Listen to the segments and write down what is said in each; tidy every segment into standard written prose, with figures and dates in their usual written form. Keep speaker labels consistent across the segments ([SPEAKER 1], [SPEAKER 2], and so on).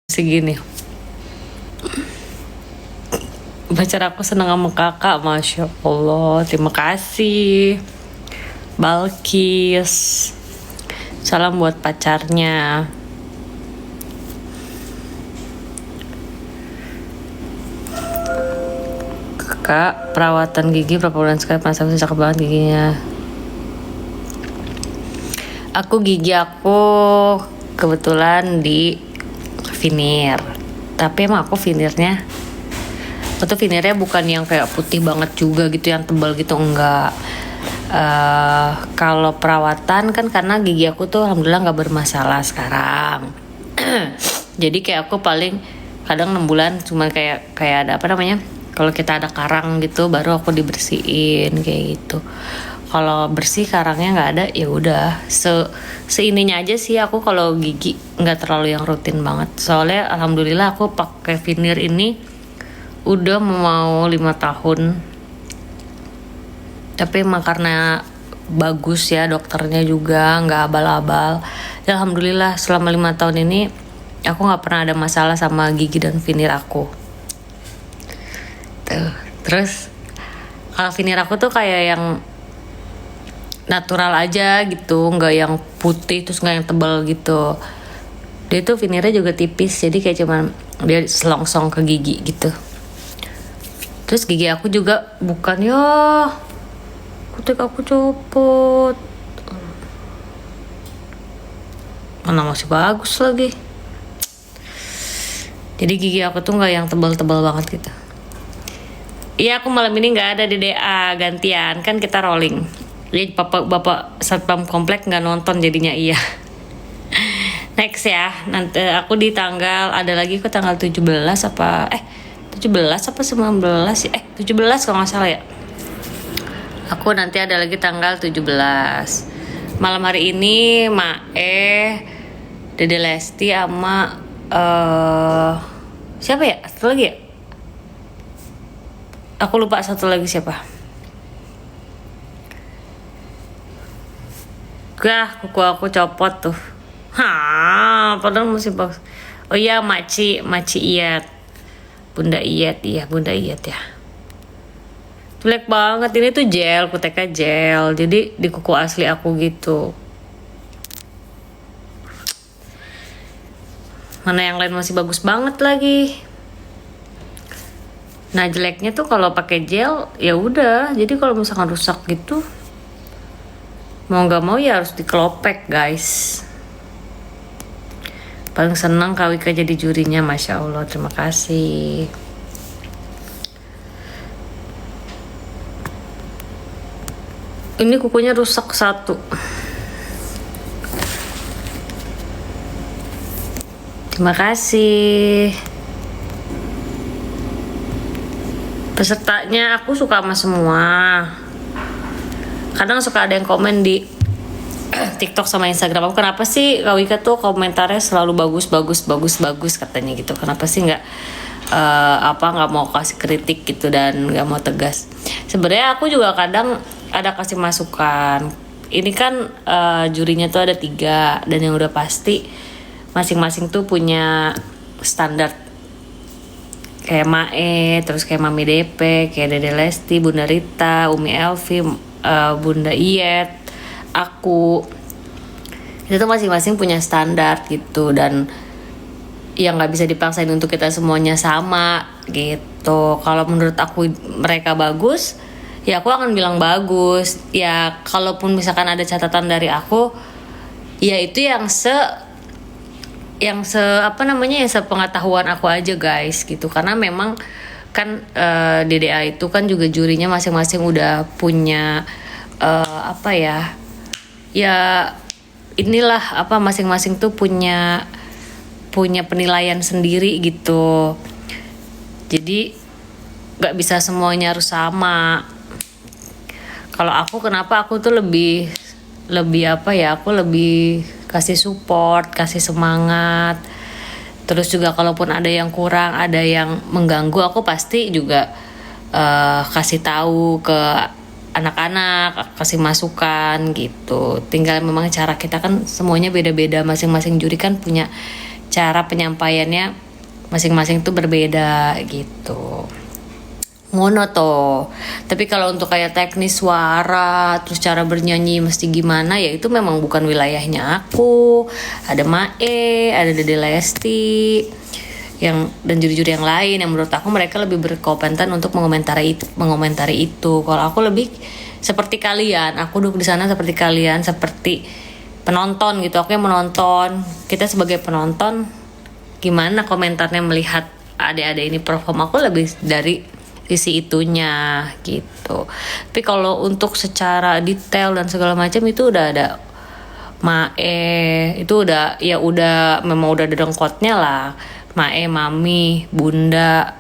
[SPEAKER 1] segini. Pacar aku seneng sama kakak, Masya Allah. Terima kasih Balkis. Salam buat pacarnya. Kakak, perawatan gigi berapa bulan sekali? Penasaran cakep banget giginya. Gigi aku kebetulan di veneer. Tapi emang aku veneernya bukan yang kayak putih banget juga gitu, yang tebal gitu, enggak. Kalau perawatan kan karena gigi aku tuh alhamdulillah nggak bermasalah sekarang. Jadi kayak aku paling kadang 6 bulan cuma kayak ada apa namanya, kalau kita ada karang gitu baru aku dibersihin kayak gitu. Kalau bersih karangnya nggak ada ya udah seininya aja sih. Aku kalau gigi nggak terlalu yang rutin banget, soalnya alhamdulillah aku pakai veneer ini udah mau 5 tahun. Tapi emang karena bagus ya, dokternya juga nggak abal-abal ya, alhamdulillah selama 5 tahun ini aku nggak pernah ada masalah sama gigi dan veneer aku tuh. Terus kalau veneer aku tuh kayak yang natural aja gitu, nggak yang putih terus nggak yang tebal gitu. Dia tuh veneernya juga tipis, jadi kayak cuman dia selongsong ke gigi gitu. Terus gigi aku juga bukan ya kutek aku copot, mana masih bagus lagi. Jadi gigi aku tuh nggak yang tebal-tebal banget gitu. Iya, aku malam ini nggak ada di DA, gantian kan kita rolling. Jadi bapak satpam komplek nggak nonton jadinya iya. Next ya, nanti aku di tanggal ada lagi ke tanggal 17 apa 17 apa 19 ya, 17 kalau nggak salah ya. Aku nanti ada lagi tanggal 17 malam hari ini. Dede Lesti sama siapa ya satu lagi ya, aku lupa satu lagi siapa. Kuku aku copot tuh. Padahal masih bagus. Oh iya, Maci Iyat. Bunda Iyat, iya Bunda Iyat ya. Jelek banget, ini tuh gel, kuteknya gel. Jadi di kuku asli aku gitu. Mana yang lain masih bagus banget lagi. Nah, jeleknya tuh kalau pakai gel ya udah. Jadi kalau misalkan rusak gitu, mau nggak mau ya harus dikelopek guys. Paling senang Kak Wika jadi jurinya, Masya Allah, terima kasih. Ini kukunya rusak satu. Terima kasih. Pesertanya aku suka sama semua. Kadang suka ada yang komen di TikTok sama Instagram aku, kenapa sih Kak Wika tuh komentarnya selalu bagus katanya gitu. Kenapa sih nggak mau kasih kritik gitu dan nggak mau tegas. Sebenarnya aku juga kadang ada kasih masukan. Ini kan jurinya tuh ada 3 dan yang udah pasti masing-masing tuh punya standar. Kayak terus kayak Mami DP, kayak Dede Lesti, Bunda Rita, Umi Elvi, Bunda Iyet, aku. Itu tuh masing-masing punya standar gitu, dan yang nggak bisa dipaksain untuk kita semuanya sama gitu. Kalau menurut aku mereka bagus, ya aku akan bilang bagus. Ya kalaupun misalkan ada catatan dari aku, ya itu yang sepengetahuan aku aja guys gitu. Karena memang kan DDA itu kan juga jurinya masing-masing udah punya masing-masing tuh punya penilaian sendiri gitu. Jadi nggak bisa semuanya harus sama. Kalau aku, kenapa aku tuh lebih aku lebih kasih support, kasih semangat. Terus juga kalaupun ada yang kurang, ada yang mengganggu, aku pasti juga kasih tahu ke anak-anak, kasih masukan gitu. Tinggal memang cara kita kan semuanya beda-beda, masing-masing juri kan punya cara penyampaiannya masing-masing tuh berbeda gitu. Ngono toh. Tapi kalau untuk kayak teknis suara, terus cara bernyanyi mesti gimana, ya itu memang bukan wilayahnya aku. Ada Mae, ada Dede Lesti, yang dan juri-juri yang lain yang menurut aku mereka lebih berkompeten untuk mengomentari itu. Kalau aku lebih seperti kalian, aku duduk di sana seperti kalian, seperti penonton gitu. Aku yang menonton, kita sebagai penonton gimana komentarnya melihat adik-adik ini perform, aku lebih dari sisi itunya gitu. Tapi kalau untuk secara detail dan segala macam itu udah ada Mae, itu udah ya udah memang udah ada dengkotnya lah. Mae, Mami, Bunda,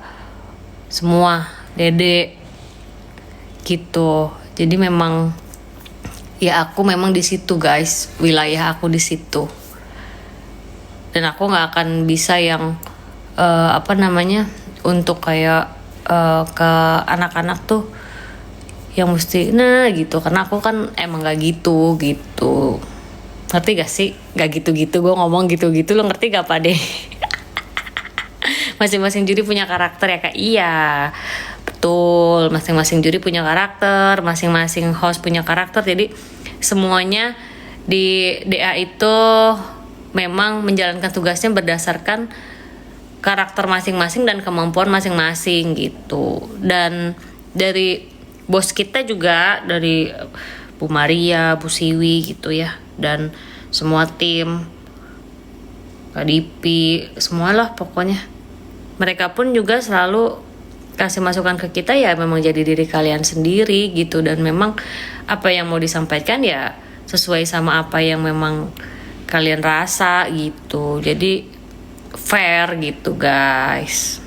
[SPEAKER 1] semua, Dede gitu. Jadi memang ya aku memang di situ guys, wilayah aku di situ. Dan aku nggak akan bisa yang apa namanya untuk kayak ke anak-anak tuh yang mesti gitu, karena aku kan emang gak gitu. Ngerti gak sih? Gak gitu-gitu, gue ngomong gitu-gitu, lo ngerti gak Pak deh? Masing-masing juri punya karakter ya Kak. Iya betul, masing-masing juri punya karakter, masing-masing host punya karakter. Jadi semuanya di DA itu memang menjalankan tugasnya berdasarkan karakter masing-masing dan kemampuan masing-masing gitu. Dan dari bos kita juga, dari Bu Maria, Bu Siwi gitu ya, dan semua tim, Kak Dipi, semualah pokoknya. Mereka pun juga selalu kasih masukan ke kita, ya memang jadi diri kalian sendiri gitu. Dan memang apa yang mau disampaikan ya sesuai sama apa yang memang kalian rasa gitu. Jadi fair gitu guys.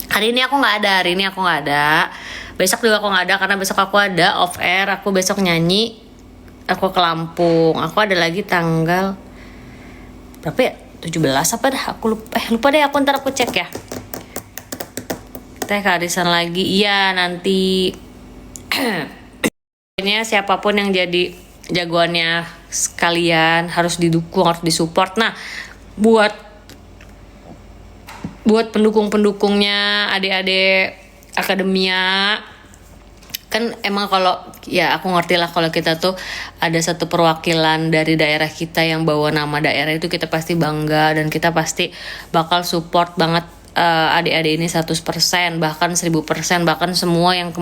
[SPEAKER 1] Hari ini aku nggak ada, besok juga aku nggak ada, karena besok aku ada off air. Aku besok nyanyi, aku ke Lampung. Aku ada lagi tanggal berapa ya, 17 apa dah, aku lupa deh, aku ntar aku cek ya. Teh kearisan lagi, iya nanti. Siapapun yang jadi jagoannya sekalian harus didukung, harus disupport. Nah buat pendukung-pendukungnya adik-adik akademia, kan emang kalau ya aku ngerti lah, kalau kita tuh ada satu perwakilan dari daerah kita yang bawa nama daerah itu, kita pasti bangga dan kita pasti bakal support banget adik-adik ini 100%, bahkan 1000%, bahkan semua yang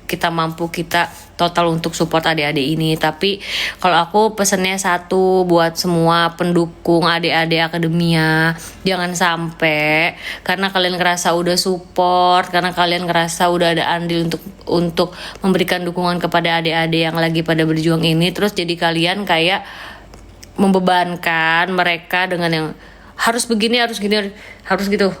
[SPEAKER 1] kita mampu, kita total untuk support adik-adik ini. Tapi kalau aku pesennya satu buat semua pendukung adik-adik akademia, jangan sampai karena kalian ngerasa udah support, karena kalian ngerasa udah ada andil untuk memberikan dukungan kepada adik-adik yang lagi pada berjuang ini, terus jadi kalian kayak membebankan mereka dengan yang harus begini, harus gini, harus gitu.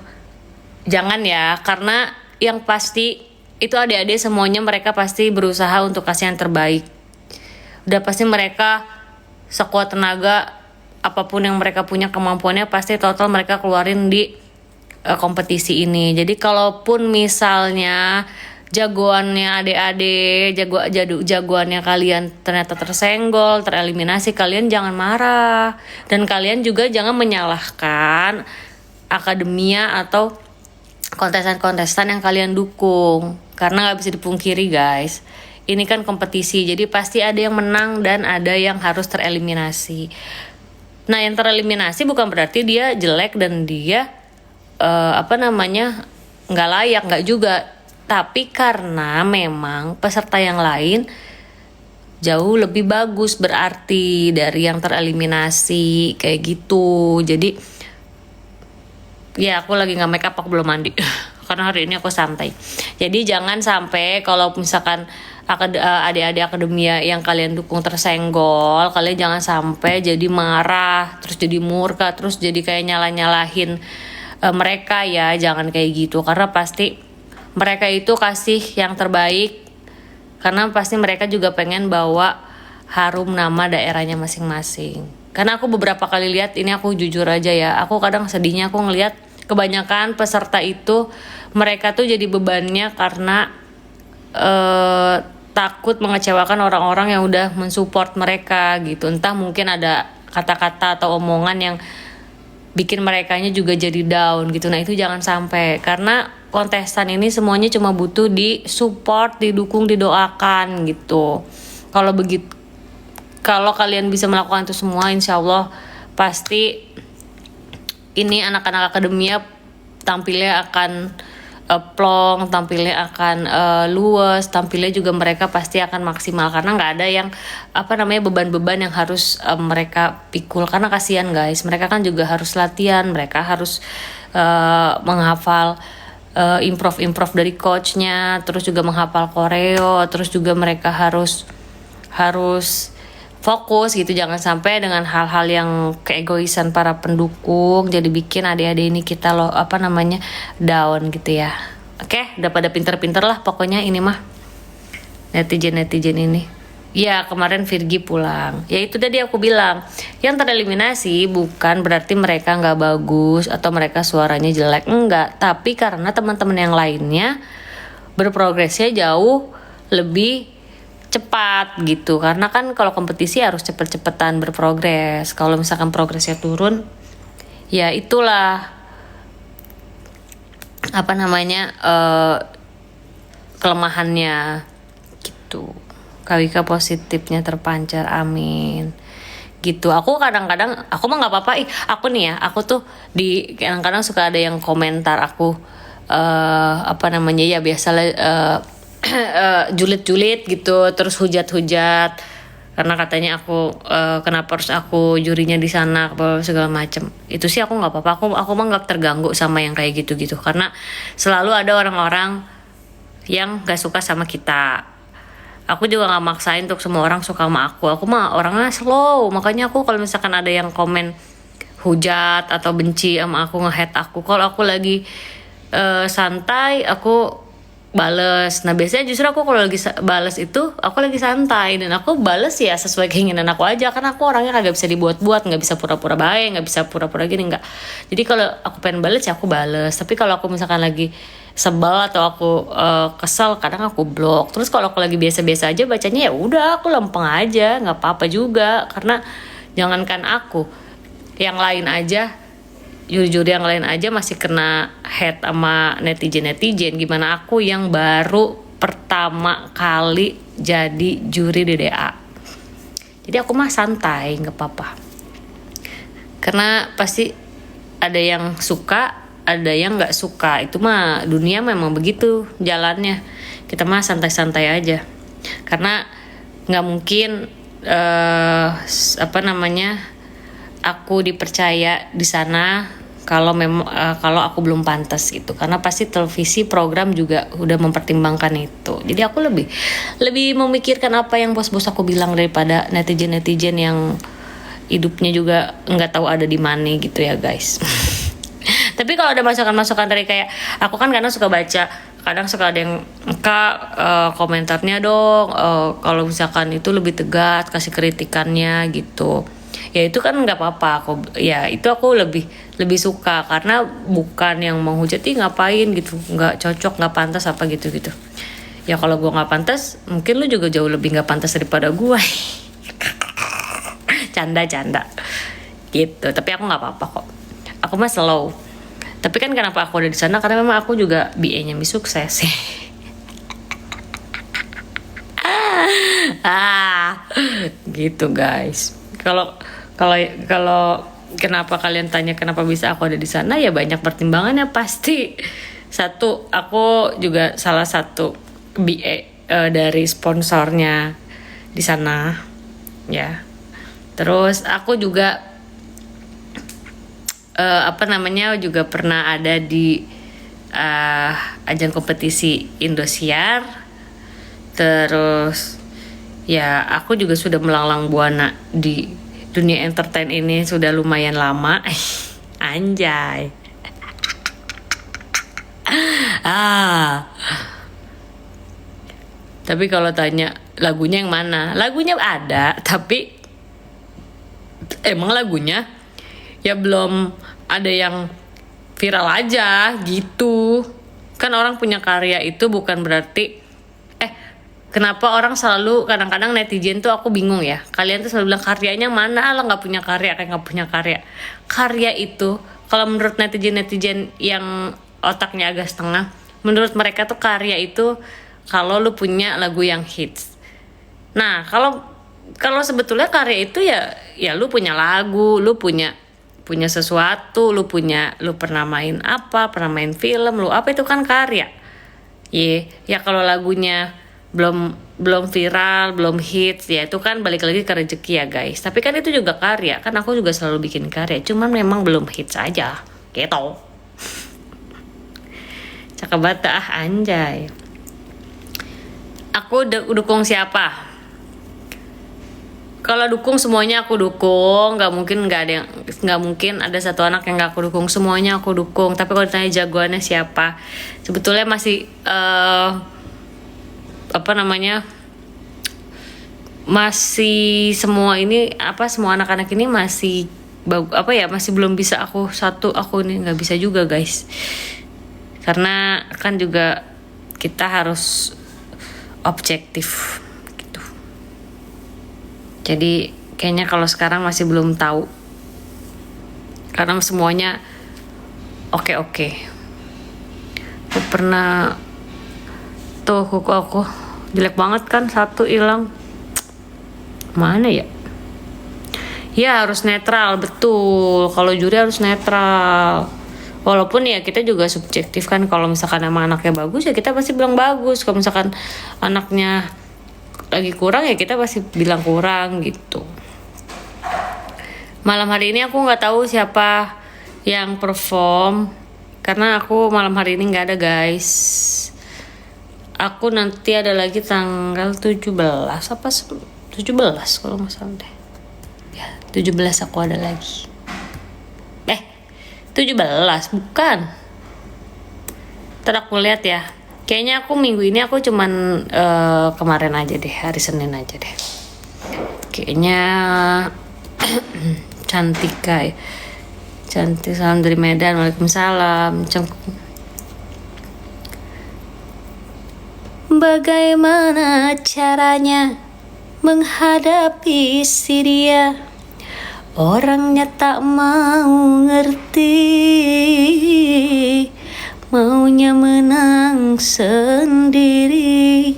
[SPEAKER 1] Jangan ya, karena yang pasti itu adik-adik semuanya mereka pasti berusaha untuk kasih yang terbaik. Udah pasti mereka sekuat tenaga, apapun yang mereka punya kemampuannya pasti total mereka keluarin di kompetisi ini. Jadi kalaupun misalnya jagoannya adik-adik, jagoannya kalian ternyata tersenggol, tereliminasi, kalian jangan marah. Dan kalian juga jangan menyalahkan akademia atau kontestan-kontestan yang kalian dukung. Karena gak bisa dipungkiri guys, ini kan kompetisi, jadi pasti ada yang menang dan ada yang harus tereliminasi. Nah yang tereliminasi bukan berarti dia jelek dan dia gak layak, gak juga. Tapi karena memang peserta yang lain jauh lebih bagus berarti dari yang tereliminasi kayak gitu. Jadi ya aku lagi gak make up, aku belum mandi karena hari ini aku santai. Jadi jangan sampai kalau misalkan adik-adik akademia yang kalian dukung tersenggol, kalian jangan sampai jadi marah, terus jadi murka, terus jadi kayak nyalahin mereka ya. Jangan kayak gitu, karena pasti mereka itu kasih yang terbaik, karena pasti mereka juga pengen bawa harum nama daerahnya masing-masing. Karena aku beberapa kali lihat, ini aku jujur aja ya, aku kadang sedihnya aku ngelihat kebanyakan peserta itu mereka tuh jadi bebannya karena takut mengecewakan orang-orang yang udah mensupport mereka gitu. Entah mungkin ada kata-kata atau omongan yang bikin merekanya juga jadi down gitu. Nah itu jangan sampai, karena kontestan ini semuanya cuma butuh di support, didukung, didoakan gitu. Kalau begitu, kalau kalian bisa melakukan itu semua, insya Allah pasti ini anak-anak akademia tampilnya akan plong, tampilnya akan luas, tampilnya juga mereka pasti akan maksimal, karena nggak ada yang beban-beban yang harus mereka pikul, karena kasihan guys, mereka kan juga harus latihan, mereka harus menghafal improve dari coachnya, terus juga menghafal koreo, terus juga mereka harus fokus gitu, jangan sampai dengan hal-hal yang keegoisan para pendukung jadi bikin adik-adik ini kita down gitu ya. Oke, udah pada pinter-pinter lah pokoknya ini mah netizen ini. Ya kemarin Virgi pulang, ya itu tadi aku bilang, yang tereliminasi bukan berarti mereka nggak bagus atau mereka suaranya jelek, enggak, tapi karena teman-teman yang lainnya berprogresnya jauh lebih cepat gitu, karena kan kalau kompetisi harus cepet-cepetan berprogres. Kalau misalkan progresnya turun, ya itulah kelemahannya gitu. Kawika positifnya terpancar, amin gitu. Aku kadang-kadang aku mah nggak apa-apa, aku nih ya, aku tuh di kadang-kadang suka ada yang komentar aku ya biasalah julid-julid gitu, terus hujat-hujat karena katanya aku kenapa harus aku jurinya di sana segala macam. Itu sih aku nggak apa-apa, aku mah nggak terganggu sama yang kayak gitu-gitu, karena selalu ada orang-orang yang gak suka sama kita. Aku juga nggak maksain untuk semua orang suka sama aku mah orangnya slow, makanya aku kalau misalkan ada yang komen hujat atau benci sama aku, nge-hate aku, kalau aku lagi santai aku bales. Nah biasanya justru aku kalau lagi bales itu aku lagi santai, dan aku bales ya sesuai keinginan aku aja, karena aku orangnya kagak bisa dibuat-buat, nggak bisa pura-pura baik, nggak bisa pura-pura gini, nggak. Jadi kalau aku pengen bales ya aku bales, tapi kalau aku misalkan lagi sebel atau aku kesel, kadang aku blok. Terus kalau aku lagi biasa-biasa aja bacanya, ya udah aku lempeng aja, nggak apa-apa juga, karena jangankan aku, yang lain aja, juri-juri yang lain aja masih kena hate sama netizen, gimana aku yang baru pertama kali jadi juri di DA. Jadi aku mah santai, nggak apa-apa, karena pasti ada yang suka, ada yang nggak suka. Itu mah dunia memang begitu jalannya, kita mah santai-santai aja, karena nggak mungkin aku dipercaya di sana kalau aku belum pantas gitu, karena pasti televisi program juga udah mempertimbangkan itu. Jadi aku lebih memikirkan apa yang bos-bos aku bilang daripada netizen yang hidupnya juga nggak tahu ada di mana gitu ya guys. Tapi kalau ada masukan-masukan dari kayak aku kan kadang suka baca, kadang suka ada yang komentarnya dong, kalau misalkan itu lebih tegas kasih kritikannya gitu. Ya itu kan nggak apa-apa, itu aku lebih suka, karena bukan yang menghujat ngapain gitu, nggak cocok, nggak pantas apa gitu. Ya kalau gue nggak pantas, mungkin lu juga jauh lebih nggak pantas daripada gue. canda gitu. Tapi aku nggak apa-apa kok, aku mah slow. Tapi kan kenapa aku ada di sana, karena memang aku juga BA-nya Miss Sukses. Gitu guys. Kalau kenapa kalian tanya kenapa bisa aku ada di sana, ya banyak pertimbangannya pasti. Satu, aku juga salah satu BA dari sponsornya di sana ya. Terus aku juga juga pernah ada di ajang kompetisi Indosiar. Terus ya aku juga sudah melanglang buana di dunia entertain ini sudah lumayan lama. Anjay. Tapi kalau tanya lagunya yang mana, lagunya ada, tapi emang lagunya ya belum ada yang viral aja gitu. Kan orang punya karya itu bukan berarti Kenapa orang selalu, kadang-kadang netizen tuh aku bingung ya. Kalian tuh selalu bilang karyanya mana, lah nggak punya karya, kayak nggak punya karya. Karya itu, kalau menurut netizen yang otaknya agak setengah, menurut mereka tuh karya itu kalau lu punya lagu yang hits. Nah, kalau sebetulnya karya itu ya lu punya lagu, lu punya sesuatu, lu pernah main apa, pernah main film, lu apa, itu kan karya. Ya kalau lagunya belum viral, belum hits, ya itu kan balik lagi ke rezeki ya guys. Tapi kan itu juga karya, kan aku juga selalu bikin karya, cuman memang belum hits aja gitu. Cakep banget anjay. Aku dukung siapa? Kalau dukung semuanya aku dukung, nggak mungkin ada satu anak yang nggak aku dukung, semuanya aku dukung. Tapi kalau ditanya jagoannya siapa, sebetulnya masih masih semua anak-anak ini masih masih belum bisa aku ini nggak bisa juga guys, karena kan juga kita harus objektif gitu. Jadi kayaknya kalau sekarang masih belum tahu, karena semuanya oke. Aku pernah tuh kuku aku jelek banget kan, satu hilang. Mana ya? Ya harus netral, betul. Kalau juri harus netral. Walaupun ya kita juga subjektif kan. Kalau misalkan emang anaknya bagus ya kita pasti bilang bagus. Kalau misalkan anaknya lagi kurang ya kita pasti bilang kurang gitu. Malam hari ini aku nggak tahu siapa yang perform, karena aku malam hari ini nggak ada guys. Aku nanti ada lagi tanggal 17 kalau nggak salah deh. Ya 17 aku ada lagi. 17 bukan. Ntar aku lihat ya. Kayaknya aku minggu ini aku cuman kemarin aja deh, hari Senin aja deh. Kayaknya Cantik, salam dari Medan. Waalaikumsalam. Bagaimana caranya menghadapi si dia? Orangnya tak mau ngerti, maunya menang sendiri.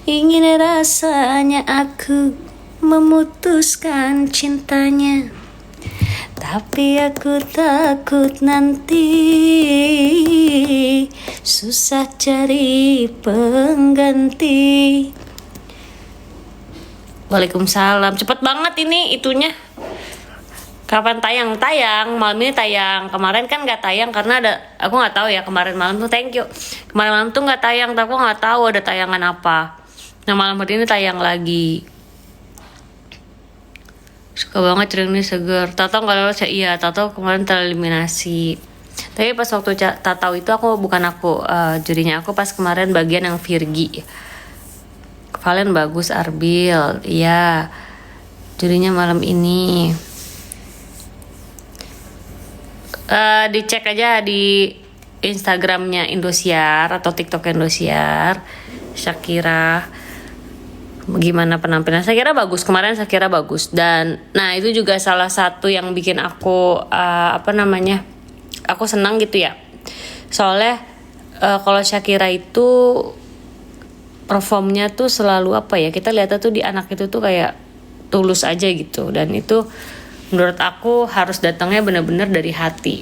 [SPEAKER 1] Ingin rasanya aku memutuskan cintanya, tapi aku takut nanti susah cari pengganti. Waalaikumsalam. Cepet banget ini itunya. Kapan tayang? Malam ini tayang. Kemarin kan nggak tayang karena aku nggak tahu ya, kemarin malam tuh thank you. Kemarin malam tuh nggak tayang, tapi aku nggak tahu ada tayangan apa. Nah malam hari ini tayang lagi. Suka banget cerita seger. Tato nggak lolos ya? Iya, Tato kemarin tereliminasi. Tapi pas waktu Tato itu jurinya aku pas kemarin bagian yang Virgi. Valen bagus, Arbil, iya. Jurinya malam ini. Dicek aja di Instagramnya Indosiar atau TikTok Indosiar. Shakira, gimana penampilan? Shakira bagus kemarin, Shakira bagus. Dan nah itu juga salah satu yang bikin aku aku senang gitu ya. Soalnya kalau Shakira itu performnya tuh selalu kita lihatnya tuh di anak itu tuh kayak tulus aja gitu, dan itu menurut aku harus datangnya benar-benar dari hati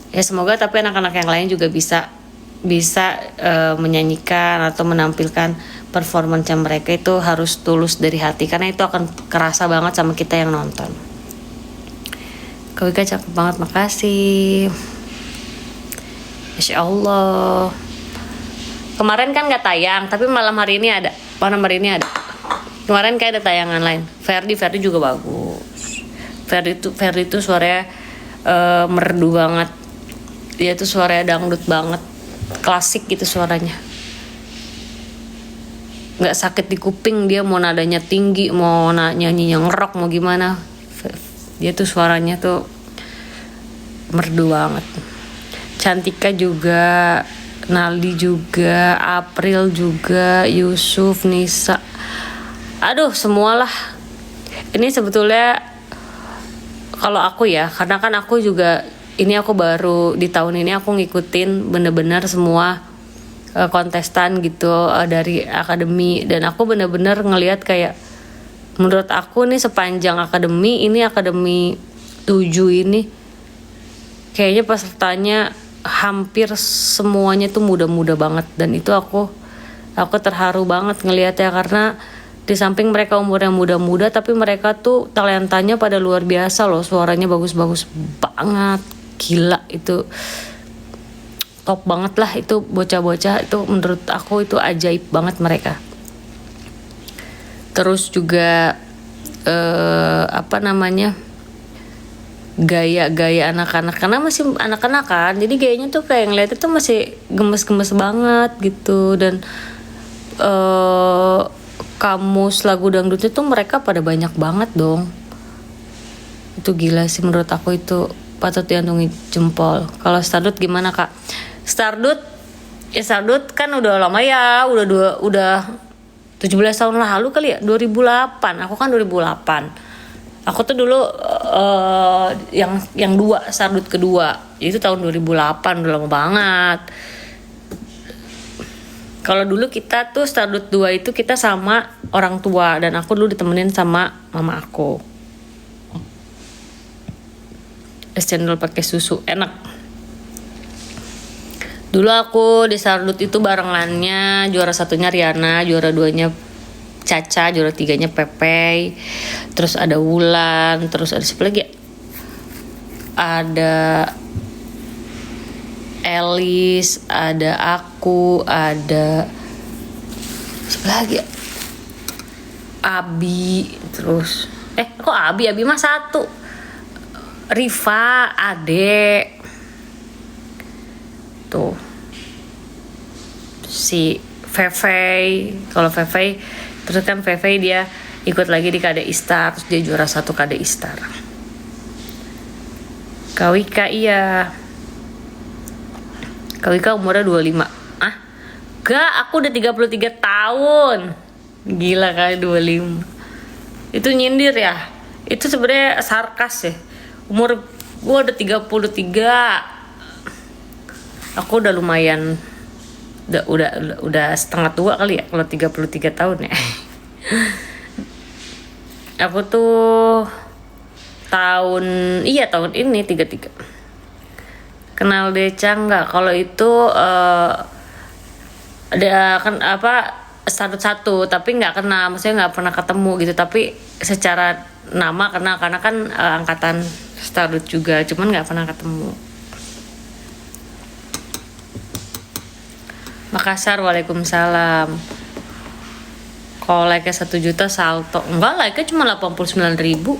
[SPEAKER 1] ya. Semoga tapi anak-anak yang lain juga bisa menyanyikan atau menampilkan performance mereka itu harus tulus dari hati, karena itu akan kerasa banget sama kita yang nonton. Kak Wika cakep banget, makasih. Masya Allah. Kemarin kan nggak tayang, tapi malam hari ini ada. Kemarin kayak ada tayangan lain. Ferdi juga bagus. Ferdi itu suaranya merdu banget. Dia tuh suaranya dangdut banget, klasik gitu suaranya. Nggak sakit di kuping, dia mau nadanya tinggi, mau nyanyinya ngerok, mau gimana. Dia tuh suaranya tuh merdu banget. Cantika juga Naldi juga, April juga, Yusuf, Nisa. Aduh, semualah. Ini sebetulnya kalau aku ya, karena kan aku juga ini aku baru di tahun ini aku ngikutin bener-bener semua kontestan gitu dari akademi, dan aku bener-bener ngelihat kayak menurut aku nih sepanjang akademi ini, akademi 7 ini kayaknya pesertanya hampir semuanya tuh muda-muda banget, dan itu aku terharu banget ngelihatnya, karena di samping mereka umurnya muda-muda tapi mereka tuh talentanya pada luar biasa loh, suaranya bagus-bagus banget, gila itu top banget lah itu bocah-bocah itu, menurut aku itu ajaib banget mereka. Terus juga apa namanya, gaya anak-anak, karena masih anak-anak kan, jadi gayanya tuh kayak ngeliat itu masih gemes-gemes banget gitu. Dan kamus lagu dangdutnya tuh mereka pada banyak banget dong. Itu gila sih menurut aku, itu patut diacungi jempol. Kalau Stardust gimana kak? Stardust kan udah lama ya, udah 17 tahun lalu kali ya, 2008. Aku kan 2008. Aku tuh dulu yang dua, Stardust kedua itu tahun 2008, udah lama banget. Kalau dulu kita tuh Stardust 2 itu kita sama orang tua, dan aku dulu ditemenin sama mama aku. Es cendol pakai susu enak. Dulu aku di Stardust itu barengannya, juara satunya Riana, juara 2-nya Caca, juara 3-nya Pepe, terus ada Wulan, terus ada siapa lagi ya? Ada Elis, ada aku, ada siapa lagi ya? Abi, terus kok Abi mah satu, Riva, Ade, tuh si Fevey. Kalau Fevey terus kan Fevey dia ikut lagi di KDI Star, terus dia juara 1 KDI Star. Kawika iya, Kawika umurnya 25. Gak, aku udah 33 tahun. Gila kali 25. Itu nyindir ya? Itu sebenarnya sarkas ya. Umur gue udah 33. Aku udah lumayan, udah setengah tua kali ya kalau 33 tahun ya. Aku tuh tahun ini 33. Kenal Deca nggak? Kalau itu ada kan apa satu, tapi nggak kenal, maksudnya nggak pernah ketemu gitu. Tapi secara nama kenal, karena kan angkatan Stardust juga, cuman nggak pernah ketemu. Makassar, waalaikumsalam. Kalau like-nya 1 juta salto. Enggak, like-nya cuma 89.000.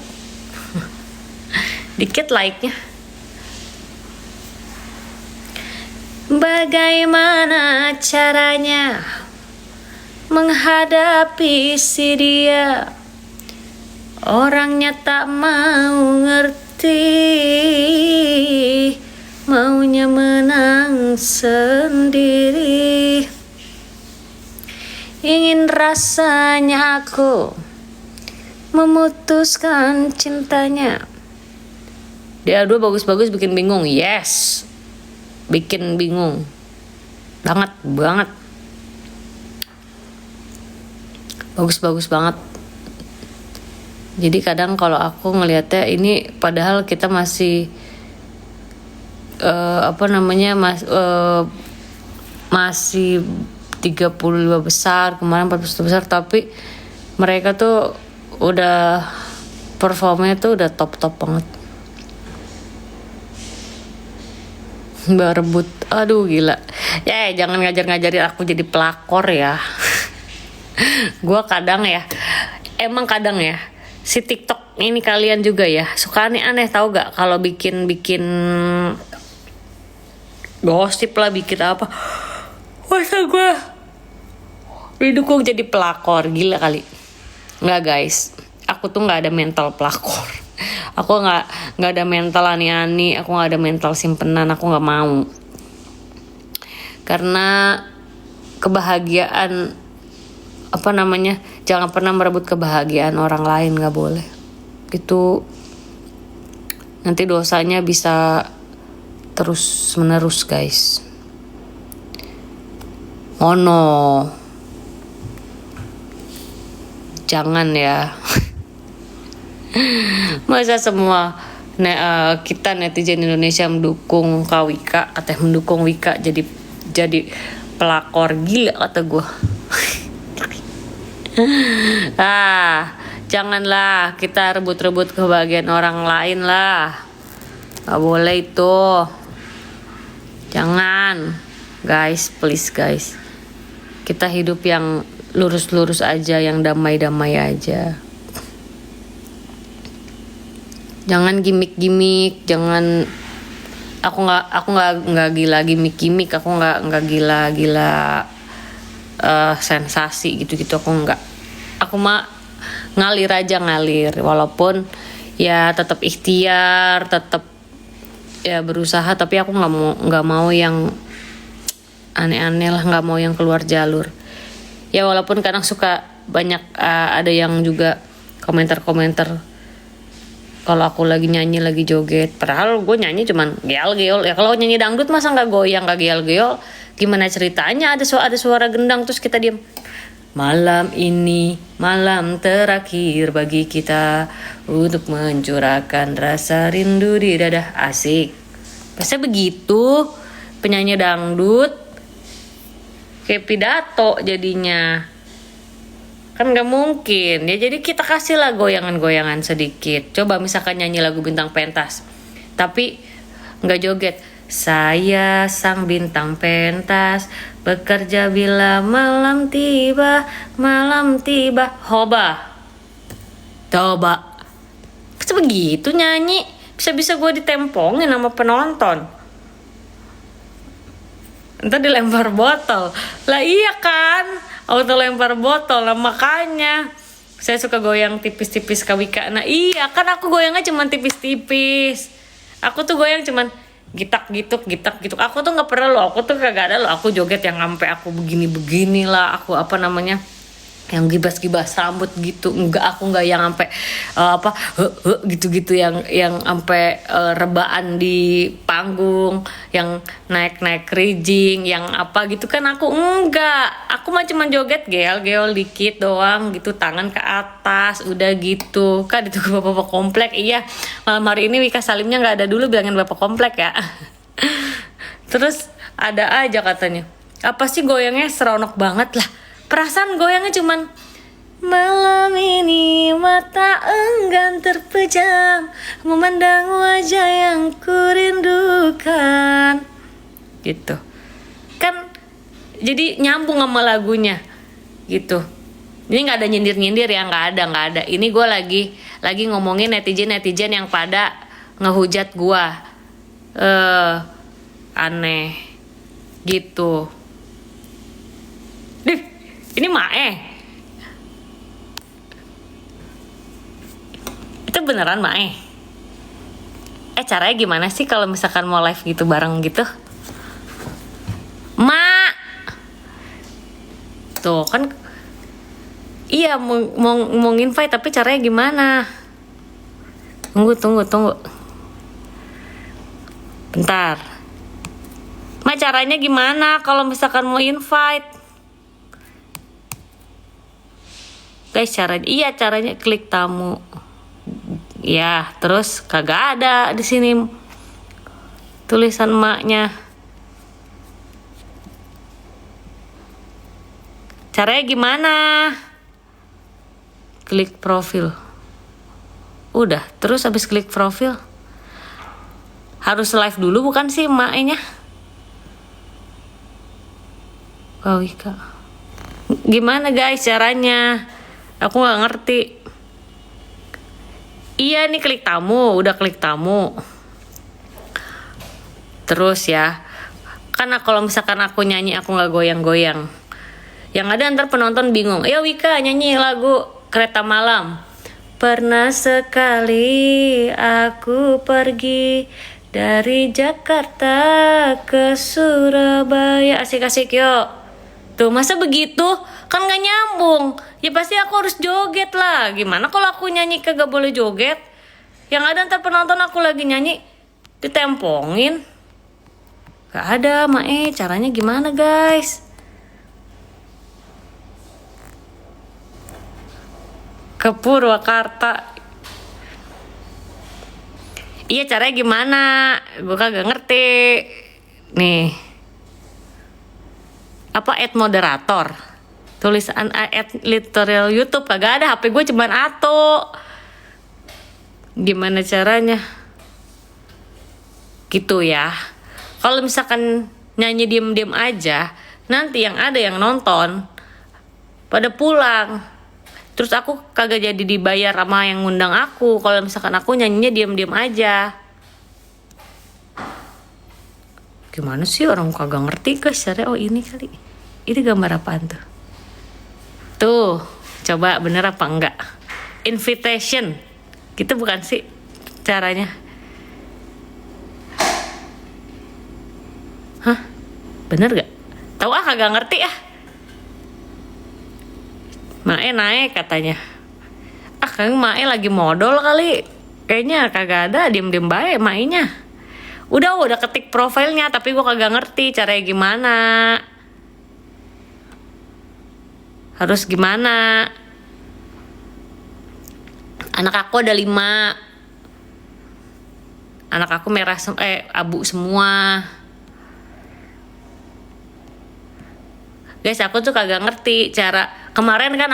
[SPEAKER 1] Dikit like-nya. Bagaimana caranya menghadapi si dia, orangnya tak mau ngerti, maunya menang sendiri. Ingin rasanya aku memutuskan cintanya. Dia dua bagus-bagus bikin bingung. Yes, bikin bingung banget. Bagus banget. Jadi kadang kalau aku ngelihatnya ini, padahal kita masih masih 35 besar, kemarin 40 besar, tapi mereka tuh udah performnya tuh udah top banget. Berebut, aduh gila ya, jangan ngajarin aku jadi pelakor ya. Gua kadang ya si TikTok ini kalian juga ya suka aneh tahu gak, kalau bikin gosip lah, bikin apa, masa gue didukung jadi pelakor, gila kali. Nggak guys, aku tuh nggak ada mental pelakor. Aku nggak ada mental ani-ani, aku nggak ada mental simpenan, aku nggak mau. Karena kebahagiaan jangan pernah merebut kebahagiaan orang lain, nggak boleh. Itu nanti dosanya bisa terus menerus guys. Oh no, jangan ya. Masa semua kita netizen Indonesia mendukung Kak Wika, katanya mendukung Wika jadi pelakor, gila kata gue. Janganlah kita rebut-rebut kebahagiaan orang lain lah, gak boleh itu. Jangan guys, please guys, kita hidup yang lurus-lurus aja, yang damai-damai aja. Jangan gimmick-gimmick, jangan. Aku nggak gila gimmick-gimmick, aku nggak gila sensasi gitu aku nggak. Aku mah ngalir aja, walaupun ya tetap ikhtiar, tetap ya berusaha, tapi aku nggak mau yang aneh-aneh lah, nggak mau yang keluar jalur. Ya walaupun kadang suka banyak ada yang juga komentar kalau aku lagi nyanyi, lagi joget, padahal gue nyanyi cuman geol-geol. Ya kalau nyanyi dangdut masa nggak goyang, nggak geol-geol? Gimana ceritanya ada suara gendang terus kita diam? Malam ini malam terakhir bagi kita untuk mencurahkan rasa rindu di dada. Asik. Pasti begitu penyanyi dangdut, kayak pidato jadinya. Kan gak mungkin ya, jadi kita kasih lah goyangan-goyangan sedikit. Coba misalkan nyanyi lagu Bintang Pentas tapi gak joget. Saya sang bintang pentas, bekerja bila malam tiba. Hoba, coba bisa begitu nyanyi, bisa-bisa gue ditempongin sama penonton, entar dilempar botol lah. Iya kan, auto lempar botol lah. Makanya saya suka goyang tipis-tipis Kak Wika. Nah iya kan, aku goyangnya cuman tipis-tipis. Aku tuh goyang cuman gitak gitu. Aku tuh nggak pernah loh, aku tuh kagak ada loh aku joget yang sampai aku begini lah. Aku yang gibas rambut gitu. Aku nggak yang sampai gitu yang sampai rebaan di panggung, yang naik rigging, yang apa gitu kan. Aku enggak, aku mah cuma joget geol dikit doang gitu, tangan ke atas udah gitu kan. Itu bapak komplek. Iya, malam hari ini Wika Salimnya nggak ada, dulu bilangin bapak komplek ya. Terus ada aja katanya, apa sih goyangnya seronok banget lah. Perasaan goyangnya cuman malam ini mata enggan terpejam memandang wajah yang kurindukan gitu kan. Jadi nyambung sama lagunya gitu. Ini nggak ada nyindir ya, nggak ada. Ini gue lagi ngomongin netizen yang pada ngehujat gue aneh gitu. Ini Mae. Itu beneran Mae. Caranya gimana sih kalau misalkan mau live gitu bareng gitu? Ma. Tuh kan. Iya mau invite, tapi caranya gimana? Tunggu. Bentar. Ma, caranya gimana kalau misalkan mau invite? Guys, caranya klik tamu. Ya, terus kagak ada di sini tulisan emaknya. Caranya gimana? Klik profil. Udah, terus habis klik profil harus live dulu bukan sih emaknya? Kak Wika. Gimana guys caranya? Aku nggak ngerti. Iya nih, klik tamu, udah klik tamu. Terus ya, karena kalau misalkan aku nyanyi aku nggak goyang-goyang, yang ada ntar penonton bingung. Ya Wika nyanyi lagu Kereta Malam. Pernah sekali aku pergi Dari Jakarta ke Surabaya. Asik-asik yuk. Tuh masa begitu? Kan gak nyambung. Ya pasti aku harus joget lah. Gimana kalau aku nyanyi kagak boleh joget? Yang ada ntar penonton aku lagi nyanyi ditempongin. Gak ada Mae. Caranya gimana guys? Ke Purwakarta. Iya caranya gimana? Gue kagak ngerti. Nih. Apa add moderator? Tulisan add literal YouTube kagak ada. HP gue cuman Ato. Gimana caranya? Gitu ya. Kalau misalkan nyanyi diem-diem aja, nanti yang ada yang nonton pada pulang. Terus aku kagak jadi dibayar sama yang ngundang aku. Kalau misalkan aku nyanyinya diam-diam aja. Gimana sih orang kagak ngerti guys? Oh ini kali. Ini gambar apaan tuh? Tuh, coba bener apa enggak? Invitation. Gitu bukan sih caranya? Hah? Bener gak? Tahu kagak ngerti ah. Mae naik katanya. Kang Mae lagi modal kali. Kayaknya kagak ada, diem-diem baik Mae-nya. Udah ketik profilnya tapi gua kagak ngerti caranya gimana. Harus gimana? Anak aku ada 5. Anak aku merah abu semua. Guys, aku tuh kagak ngerti cara. Kemarin kan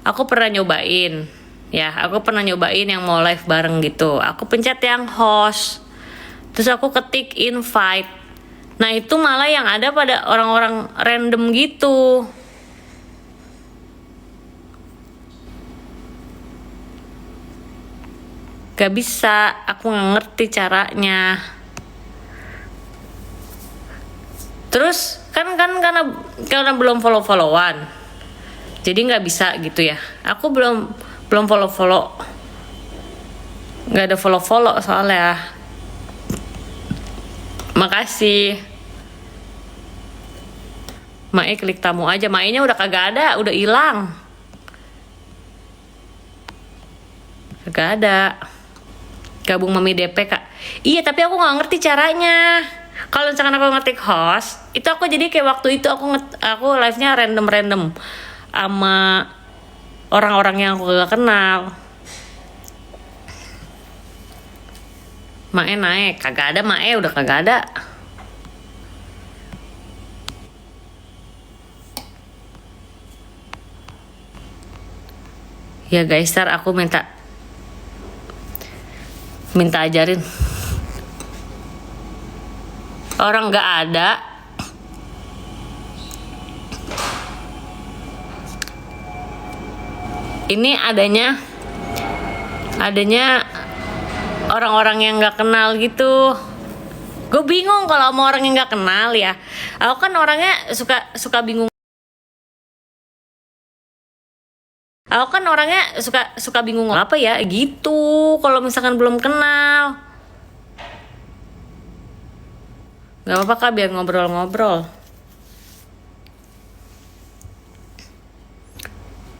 [SPEAKER 1] aku pernah nyobain. Ya, aku pernah nyobain yang mau live bareng gitu. Aku pencet yang host. Terus aku ketik invite. Nah, itu malah yang ada pada orang-orang random gitu. Gak bisa, aku gak ngerti caranya. Terus karena belum follow-followan. Jadi nggak bisa gitu ya. Aku belum follow. Nggak ada follow soalnya. Makasih. Mae klik tamu aja. Mae-nya udah kagak ada, udah hilang. Kagak ada. Gabung Mami DP Kak. Iya tapi aku nggak ngerti caranya. Kalau misalkan aku ngetik host, itu aku jadi kayak waktu itu aku live-nya random sama orang-orang yang aku gak kenal. Mae naik, kagak ada Mae, udah kagak ada. Ya guys, ntar aku minta ajarin. Orang gak ada. Ini adanya orang-orang yang gak kenal gitu. Gue bingung kalau sama orang yang gak kenal ya. Aku kan orangnya suka bingung. Aku kan orangnya suka bingung apa ya gitu. Kalau misalkan belum kenal. Gak apa-apa Kak, biar ngobrol-ngobrol.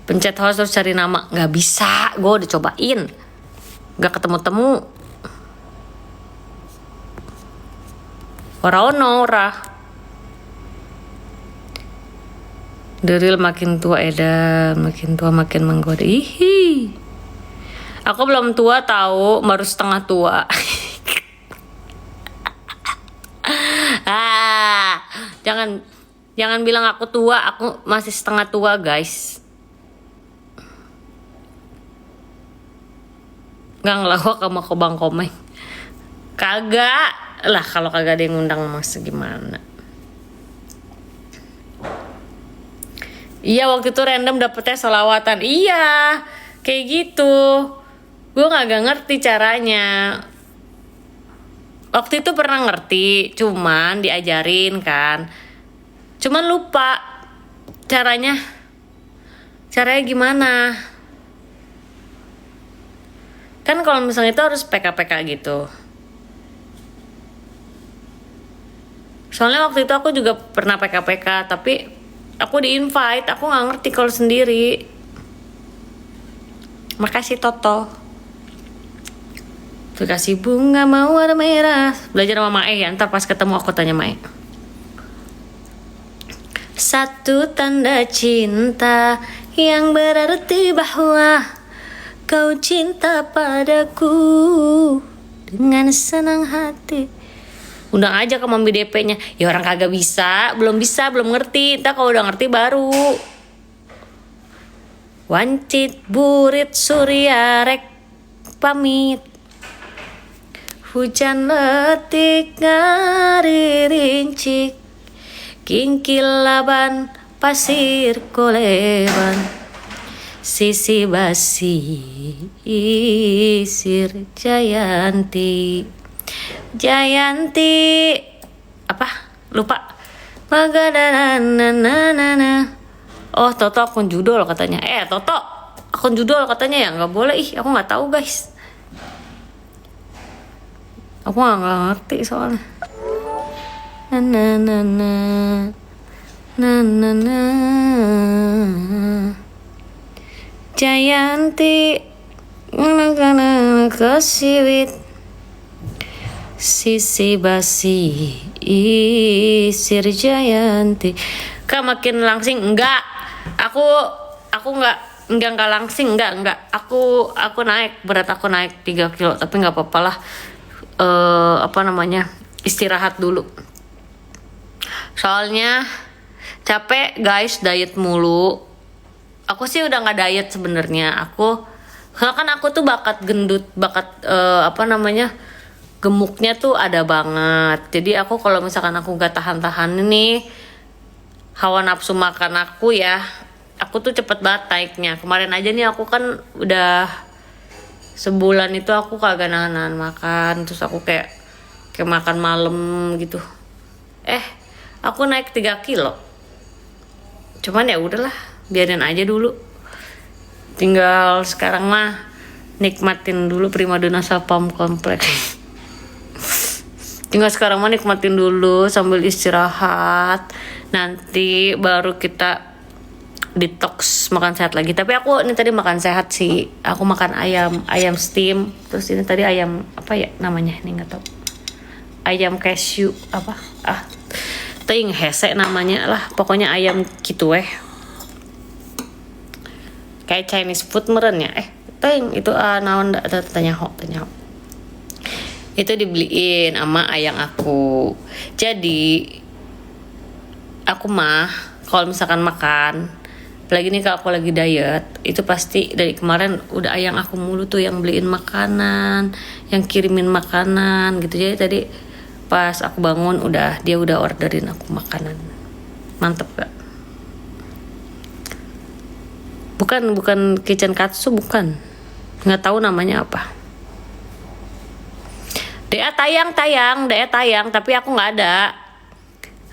[SPEAKER 1] Pencet host terus cari nama. Gak bisa, gue udah cobain. Gak ketemu-temu. Ora. Deril makin tua makin tua makin menggoda. Ihi. Aku belum tua tahu, baru setengah tua. Jangan bilang aku tua, aku masih setengah tua, guys. Nggak ngelawak sama Kobang Komeng. Kagak lah, kalau kagak ada yang ngundang mas gimana. Iya waktu itu random dapetnya selawatan. Iya kayak gitu. Gue kagak ngerti caranya. Waktu itu pernah ngerti, cuman diajarin kan. Cuman lupa caranya gimana. Kan kalau misalnya itu harus PK gitu. Soalnya waktu itu aku juga pernah PK-PK, tapi aku di-invite, aku nggak ngerti kalau sendiri. Makasih Toto. Dikasih bunga mawar merah. Belajar sama Mae ya, ntar pas ketemu aku tanya Mae. Satu tanda cinta yang berarti bahwa kau cinta padaku dengan senang hati. Undang aja ke Mami DP-nya. Ya orang kagak bisa, belum ngerti. Entah kalau udah ngerti baru. Wancit burit surya rek pamit. Hujan letik ngari-rincik, kingkil laban pasir koleban, sisi basi isir Jayanti. Jayanti apa? Lupa. Magadanananana. Oh, Toto akun judul katanya. Toto akun judul katanya ya, nggak boleh. Ih, aku nggak tahu guys. Aku nggak ngerti soalnya. Na na na na na na. Jayanti ngana kesiwit, sisi basi isir Jayanti. Kak makin langsing enggak? Aku enggak langsing enggak. Aku naik, berat aku naik 3 kilo, tapi nggak apa-apa lah. Istirahat dulu. Soalnya capek guys, diet mulu. Aku sih udah nggak diet sebenarnya. Karena aku tuh bakat gendut, gemuknya tuh ada banget. Jadi aku kalau misalkan aku nggak tahan nih hawa nafsu makan aku ya, aku tuh cepet banget naiknya. Kemarin aja nih aku kan udah sebulan itu aku kagak nahan makan, terus aku kayak makan malam gitu. Aku naik 3 kilo. Cuman ya udahlah, biarin aja dulu. Tinggal sekarang mah nikmatin dulu Primadona Sapam kompleks. Tinggal sekarang mah nikmatin dulu sambil istirahat. Nanti baru kita detox makan sehat lagi. Tapi aku ini tadi makan sehat sih. Aku makan ayam steam. Terus ini tadi ayam apa ya namanya? Ini nggak tahu. Ayam cashew apa? Ting hese namanya lah. Pokoknya ayam gitu kayak Chinese food meren ya. Ting itu naon tanya ho. Itu dibeliin sama ayang aku. Jadi aku mah kalau misalkan makan, apalagi nih kalau aku lagi diet, itu pasti dari kemarin udah ayang aku mulu tuh yang beliin makanan, yang kirimin makanan gitu. Jadi tadi pas aku bangun dia udah orderin aku makanan. Mantep gak? Bukan kitchen katsu, bukan. Nggak tahu namanya apa. Dea tayang, tapi aku nggak ada.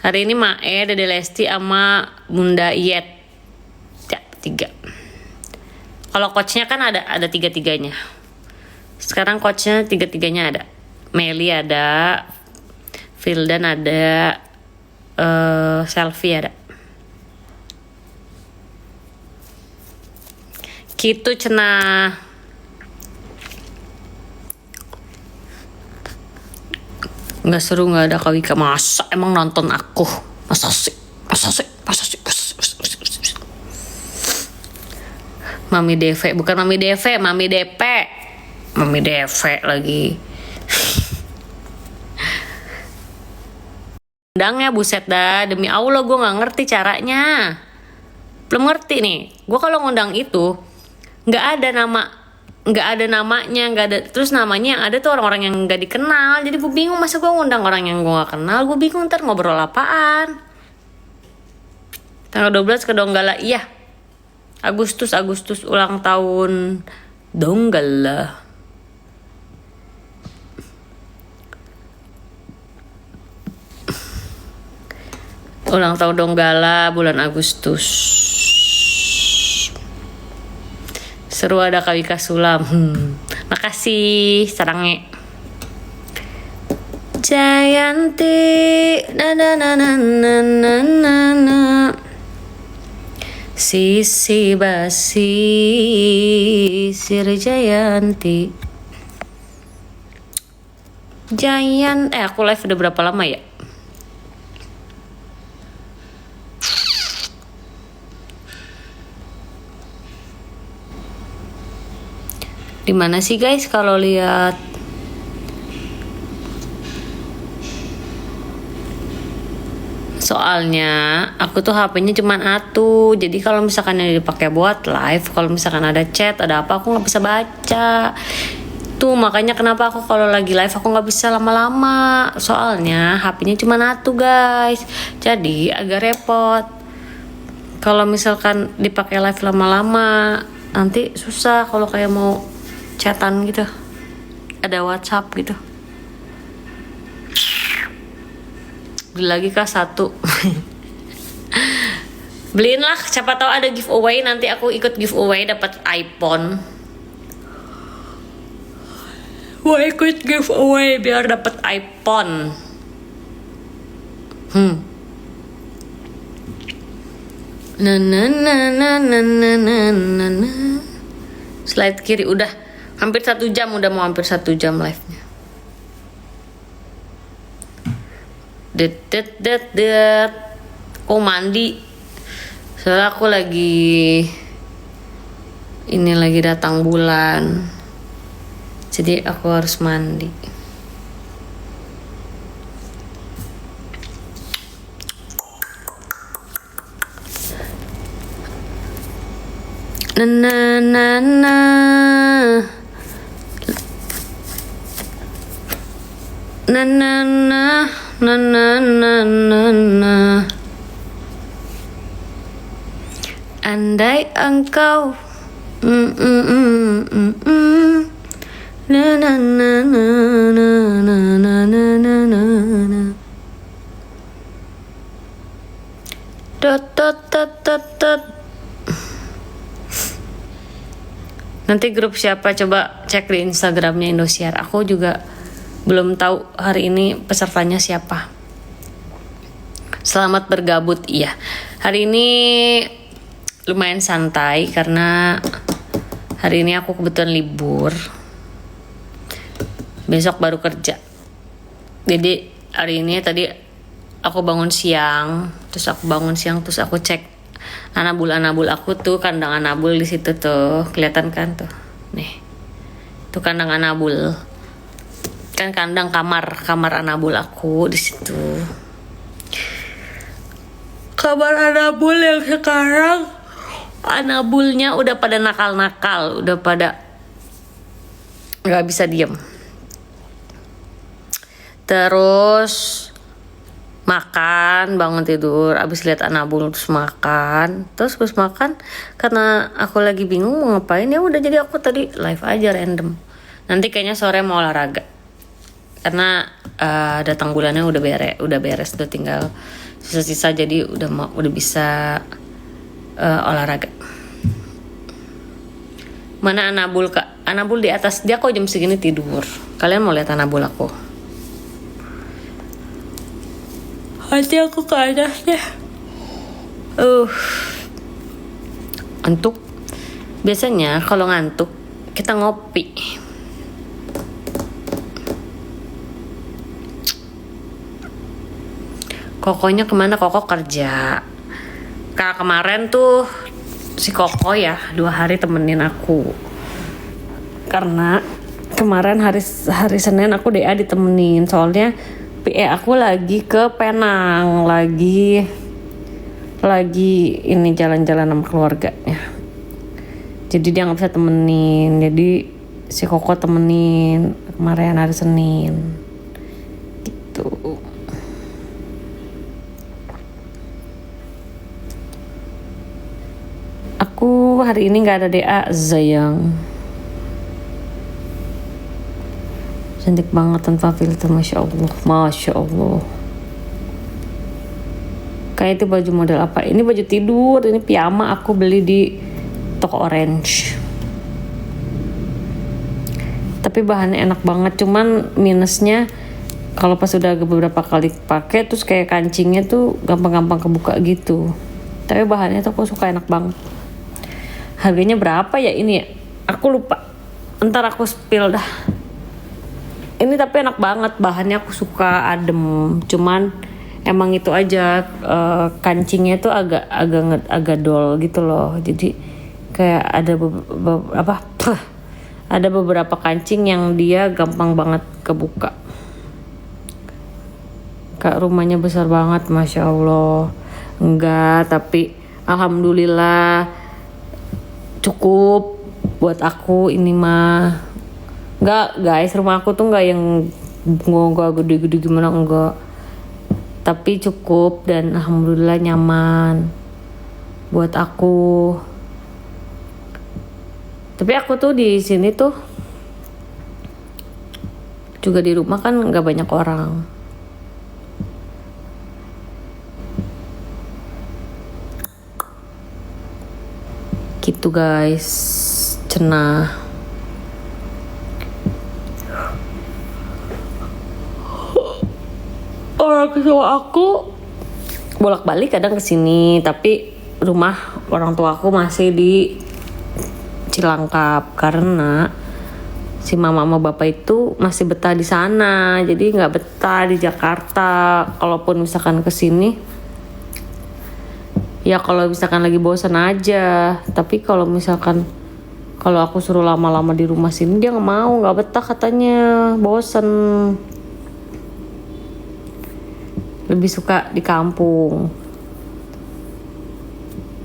[SPEAKER 1] Hari ini Mae, Dede Lesti sama Bunda Yet. Ya, 3. Kalau coachnya kan ada 3-3-nya. Sekarang coachnya 3-3-nya ada. Meli ada, Vildan ada, Selfie ada. Gitu cenah. Nggak seru nggak ada Kawika. Masa emang nonton aku? Masa sih? Mami DV, bukan Mami DV, Mami DP. Mami DV lagi. Undangnya buset dah, demi Allah gue nggak ngerti caranya. Belum ngerti nih. Gue kalau ngundang itu nggak ada namanya, nggak ada, terus namanya yang ada tuh orang-orang yang nggak dikenal. Jadi gue bingung, masa gue ngundang orang yang gue nggak kenal. Gue bingung ntar ngobrol apaan. Tanggal 12 ke Donggala. Iya, Agustus ulang tahun Donggala. Ulang tahun Donggala bulan Agustus. Seru ada Kawika Sulam. Makasih sarangnya. Jayanti na na na na na na na na Sisi basi Sir Jayanti aku live udah berapa lama ya? Dimana sih guys kalau lihat? Soalnya aku tuh HP-nya cuman satu. Jadi kalau misalkan yang dipakai buat live, kalau misalkan ada chat, ada apa, aku nggak bisa baca. Tuh makanya kenapa aku kalau lagi live aku nggak bisa lama-lama. Soalnya HP-nya cuman satu guys. Jadi agak repot. Kalau misalkan dipakai live lama-lama, nanti susah kalau kayak mau chatan gitu. Ada WhatsApp gitu. Beli lagi kah satu? Beliin lah, siapa tahu ada giveaway, nanti aku ikut giveaway dapat iPhone. Mau ikut giveaway biar dapat iPhone. Na na na na na na na na na. Slide kiri udah hampir 1 jam, udah mau hampir 1 jam live-nya. Det. Oh mandi. Soalnya aku lagi datang bulan. Jadi aku harus mandi. Na na na na. Na na na. Na na na na na. Andai engkau na na na na na na na na na na dot dot dot dot dot. Nanti grup siapa coba cek di Instagramnya Indosiar. Aku juga belum tahu hari ini pesertanya siapa. Selamat bergabut, iya. Hari ini lumayan santai karena hari ini aku kebetulan libur. Besok baru kerja. Jadi hari ini tadi aku bangun siang, terus aku cek anabul aku tuh, kandang anabul di situ tuh, kelihatan kan tuh. Nih. Tuh kandang anabul. Kan kandang kamar anabul aku di situ. Kamar anabul yang sekarang anabulnya udah pada nakal-nakal, udah pada nggak bisa diem. Terus makan, bangun tidur, abis lihat anabul terus makan, karena aku lagi bingung mau ngapain, ya udah jadi aku tadi live aja random. Nanti kayaknya sore mau olahraga. Karena datang bulannya udah beres, udah tinggal sisa-sisa, jadi udah bisa olahraga. Mana anabul kak? Anabul di atas, dia kok jam segini tidur. Kalian mau lihat anabul aku? Hati aku ke atasnya. Ngantuk. Biasanya kalau ngantuk kita ngopi. Kokonya kemana? Koko kerja. Karena kemarin tuh si Koko ya 2 hari temenin aku. Karena kemarin hari Senin aku DA ditemenin. Soalnya PA aku lagi ke Penang, lagi ini jalan-jalan sama keluarganya. Jadi dia nggak bisa temenin. Jadi si Koko temenin kemarin hari Senin. Gitu. Aku hari ini gak ada DA, sayang. Cantik banget tanpa filter, Masya Allah. Kayak itu baju model apa? Ini baju tidur, ini piyama aku beli di toko Orange. Tapi bahannya enak banget, cuman minusnya Kalau pas udah beberapa kali pakai terus kayak kancingnya tuh gampang-gampang kebuka gitu. Tapi bahannya tuh aku suka, enak banget. Harganya berapa ya ini ya? Aku lupa. Ntar aku spill dah. Ini tapi enak banget, bahannya aku suka, adem. Cuman emang itu aja, kancingnya tuh agak dol gitu loh. Jadi kayak ada beberapa kancing yang dia gampang banget kebuka. Kak, rumahnya besar banget, Masya Allah. Enggak, tapi alhamdulillah cukup buat aku ini mah. Enggak guys, rumah aku tuh enggak yang enggak gede-gede gimana, enggak. Tapi cukup dan alhamdulillah nyaman buat aku. Tapi aku tuh di sini tuh juga di rumah kan enggak banyak orang. Gitu guys, cenah. Orang tua aku bolak-balik kadang kesini, tapi rumah orang tua aku masih di Cilangkap karena si mama sama bapak itu masih betah di sana, jadi nggak betah di Jakarta. Kalaupun misalkan kesini ya kalau misalkan lagi bosan aja, tapi kalau aku suruh lama-lama di rumah sini dia nggak betah katanya, bosan, lebih suka di kampung.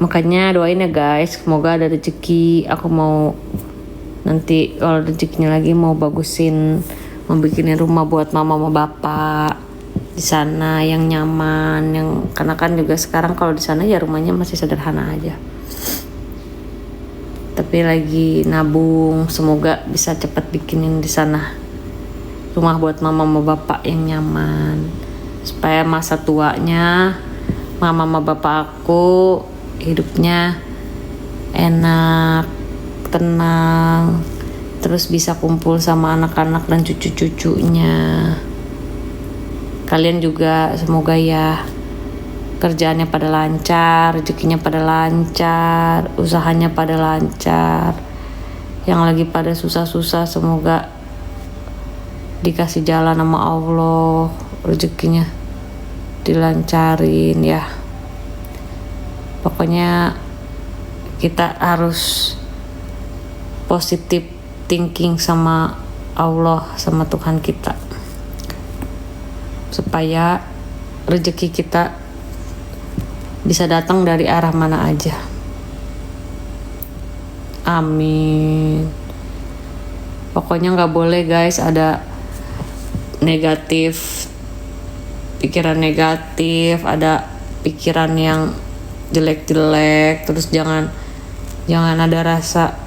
[SPEAKER 1] Makanya doain ya guys, semoga ada rezeki. Aku mau nanti kalau rezekinya lagi mau mau bikinin rumah buat mama sama bapak di sana yang nyaman, karena kan juga sekarang kalau di sana ya rumahnya masih sederhana aja. Tapi lagi nabung, semoga bisa cepat bikinin di sana rumah buat mama sama bapak yang nyaman, supaya masa tuanya mama sama bapak aku hidupnya enak, tenang, terus bisa kumpul sama anak-anak dan cucu-cucunya. Kalian juga semoga ya kerjaannya pada lancar, rezekinya pada lancar, usahanya pada lancar. Yang lagi pada susah-susah semoga dikasih jalan sama Allah, rezekinya dilancarin ya. Pokoknya kita harus positive thinking sama Allah, sama Tuhan kita, supaya rezeki kita bisa datang dari arah mana aja. Amin. Pokoknya gak boleh guys ada pikiran negatif, ada pikiran yang jelek-jelek, terus jangan ada rasa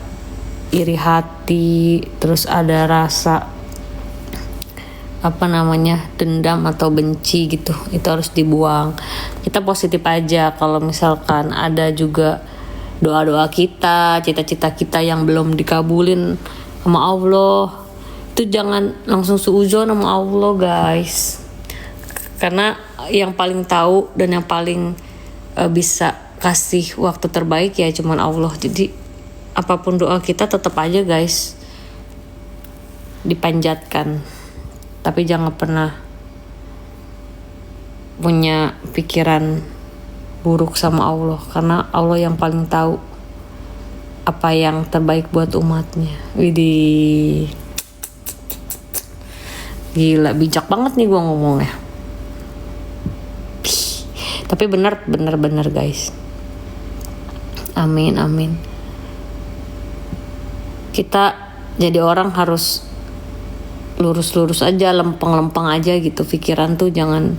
[SPEAKER 1] iri hati, terus ada rasa dendam atau benci gitu. Itu harus dibuang. Kita positif aja. Kalau misalkan ada juga doa-doa kita, cita-cita kita yang belum dikabulin sama Allah, itu jangan langsung suudzon sama Allah guys, karena yang paling tahu dan yang paling bisa kasih waktu terbaik ya cuman Allah. Jadi apapun doa kita tetap aja guys dipanjatkan, tapi jangan pernah punya pikiran buruk sama Allah, karena Allah yang paling tahu apa yang terbaik buat umatnya. Widih, gila, bijak banget nih gue ngomongnya. Tapi benar guys. Amin. Kita jadi orang harus lurus aja, lempeng aja gitu pikiran tuh. Jangan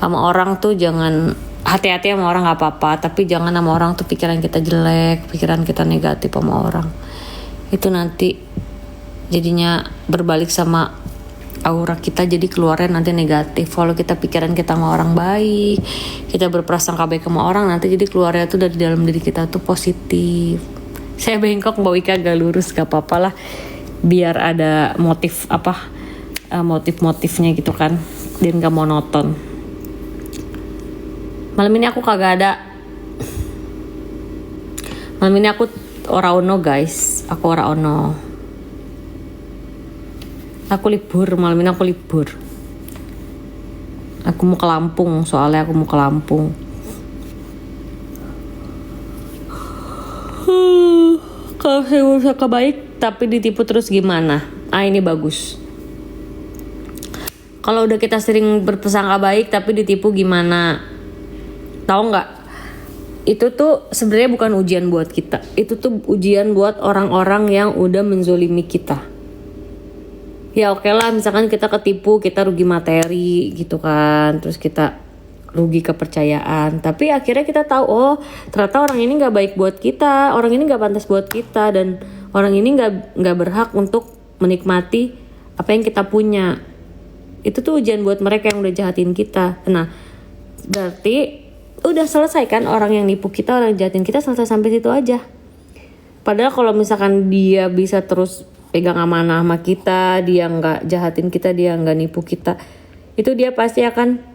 [SPEAKER 1] sama orang tuh, jangan hati-hati sama orang nggak apa-apa, tapi jangan sama orang tuh pikiran kita jelek, pikiran kita negatif sama orang. Itu nanti jadinya berbalik sama aura kita, jadi keluarnya nanti negatif. Kalau kita pikiran kita sama orang baik, kita berprasangka baik sama orang, nanti jadi keluarnya tuh dari dalam diri kita tuh positif. Saya bengkok, Mbak Wika gak lurus, gak apa-apa lah, biar ada motif motif-motifnya gitu kan, dan gak monoton. Malam ini aku kagak ada. Malam ini aku ora ono guys, aku ora ono. Aku libur, malam ini aku libur. Aku mau ke Lampung, soalnya aku mau ke Lampung. Kalau saya usaha baik tapi ditipu terus gimana? Ini bagus. Kalau udah kita sering berprasangka baik tapi ditipu gimana? Tahu nggak? Itu tuh sebenarnya bukan ujian buat kita. Itu tuh ujian buat orang-orang yang udah menzolimi kita. Ya oke lah, misalkan kita ketipu, kita rugi materi gitu kan, terus kita rugi kepercayaan. Tapi akhirnya kita tahu, oh ternyata orang ini nggak baik buat kita, orang ini nggak pantas buat kita, dan orang ini nggak berhak untuk menikmati apa yang kita punya. Itu tuh ujian buat mereka yang udah jahatin kita. Nah berarti udah selesai kan, orang yang nipu kita, orang yang jahatin kita selesai sampai situ aja. Padahal kalau misalkan dia bisa terus pegang amanah sama kita, dia nggak jahatin kita, dia nggak nipu kita, itu dia pasti akan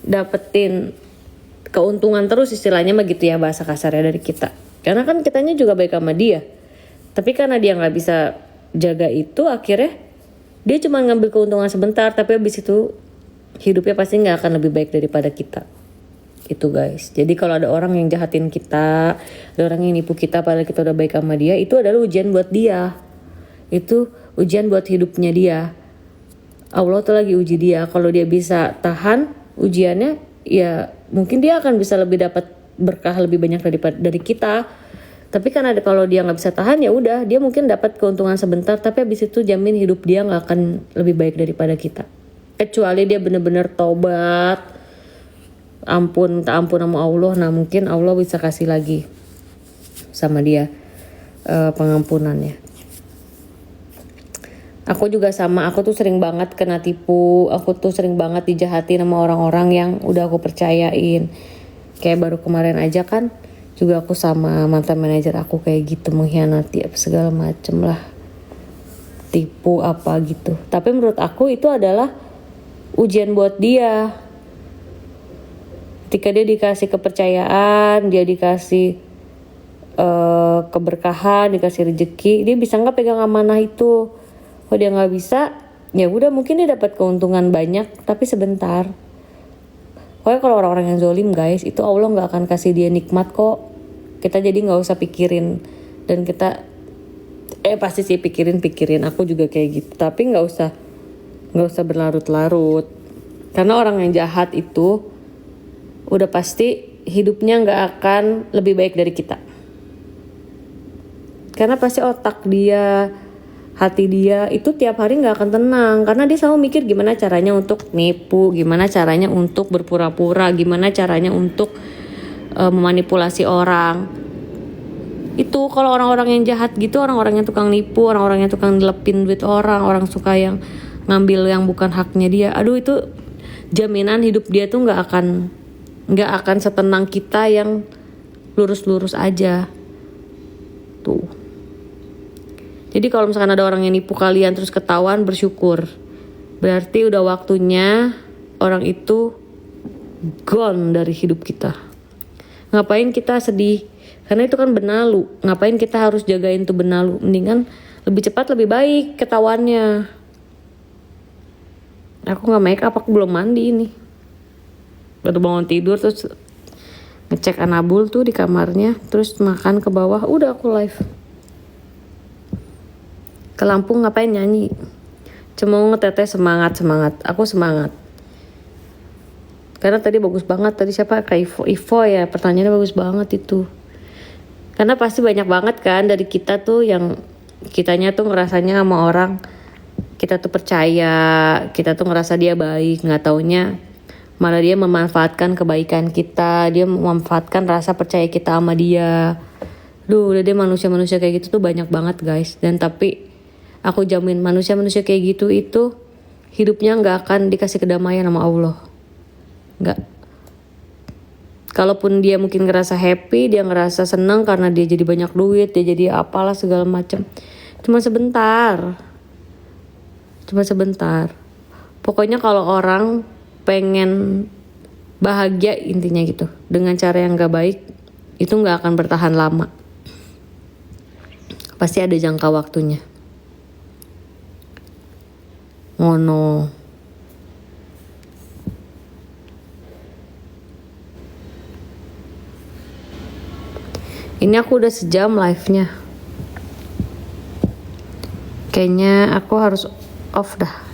[SPEAKER 1] dapetin keuntungan terus, istilahnya begitu ya bahasa kasarnya dari kita. Karena kan kitanya juga baik sama dia. Tapi karena dia nggak bisa jaga itu, akhirnya dia cuma ngambil keuntungan sebentar, tapi habis itu hidupnya pasti nggak akan lebih baik daripada kita. Itu guys. Jadi kalau ada orang yang jahatin kita, ada orang yang nipu kita padahal kita udah baik sama dia, itu adalah ujian buat dia. Itu ujian buat hidupnya dia. Allah tuh lagi uji dia. Kalau dia bisa tahan ujiannya, ya mungkin dia akan bisa lebih dapat berkah lebih banyak dari kita. Tapi karena kalau dia nggak bisa tahan, ya udah dia mungkin dapat keuntungan sebentar, tapi habis itu jamin hidup dia nggak akan lebih baik daripada kita. Kecuali dia benar-benar tobat, minta ampun sama Allah. Nah mungkin Allah bisa kasih lagi sama dia pengampunannya. Aku juga sama, aku tuh sering banget kena tipu, aku tuh sering banget dijahatin sama orang-orang yang udah aku percayain. Kayak baru kemarin aja kan, juga aku sama mantan manajer aku kayak gitu, mengkhianati apa segala macem lah, tipu apa gitu. Tapi menurut aku itu adalah ujian buat dia. Ketika dia dikasih kepercayaan, dia dikasih keberkahan, dikasih rezeki, dia bisa nggak pegang amanah itu? Kalau dia nggak bisa, ya udah mungkin dia dapat keuntungan banyak tapi sebentar. Pokoknya kalau orang-orang yang zolim guys, itu Allah nggak akan kasih dia nikmat kok. Kita jadi nggak usah pikirin, dan kita pasti sih pikirin. Aku juga kayak gitu. Tapi nggak usah berlarut-larut. Karena orang yang jahat itu udah pasti hidupnya nggak akan lebih baik dari kita. Karena pasti otak dia, hati dia itu tiap hari gak akan tenang. Karena dia selalu mikir gimana caranya untuk nipu, gimana caranya untuk berpura-pura, gimana caranya untuk memanipulasi orang. Itu kalau orang-orang yang jahat gitu, orang-orang yang tukang nipu, orang-orang yang tukang nelepin duit orang suka yang ngambil yang bukan haknya dia. Aduh, itu jaminan hidup dia tuh gak akan setenang kita yang lurus-lurus aja. Tuh. Jadi kalau misalkan ada orang yang nipu kalian terus ketahuan, bersyukur. Berarti udah waktunya orang itu gone dari hidup kita. Ngapain kita sedih? Karena itu kan benalu. Ngapain kita harus jagain tuh benalu? Mendingan lebih cepat lebih baik ketahuannya. Aku gak make up, aku belum mandi ini. Baru bangun tidur terus ngecek Anabul tuh di kamarnya. Terus makan ke bawah, udah aku live. Ke Lampung ngapain nyanyi? Cuma ngeteteh semangat. Aku semangat. Karena tadi bagus banget. Tadi siapa? Kak Ivo ya. Pertanyaannya bagus banget itu. Karena pasti banyak banget kan dari kita tuh yang kitanya tuh ngerasanya sama orang, kita tuh percaya, kita tuh ngerasa dia baik, nggak taunya malah dia memanfaatkan kebaikan kita, dia memanfaatkan rasa percaya kita sama dia. Udah dia manusia kayak gitu tuh banyak banget guys. Dan tapi aku jamin manusia kayak gitu itu hidupnya nggak akan dikasih kedamaian sama Allah. Nggak. Kalaupun dia mungkin ngerasa happy, dia ngerasa senang karena dia jadi banyak duit, dia jadi apalah segala macam. Cuma sebentar. cuma sebentar. Pokoknya kalau orang pengen bahagia intinya gitu dengan cara yang gak baik, itu gak akan bertahan lama. Pasti ada jangka waktunya. Ngono. Ini aku udah sejam live-nya. Kayaknya aku harus off dah.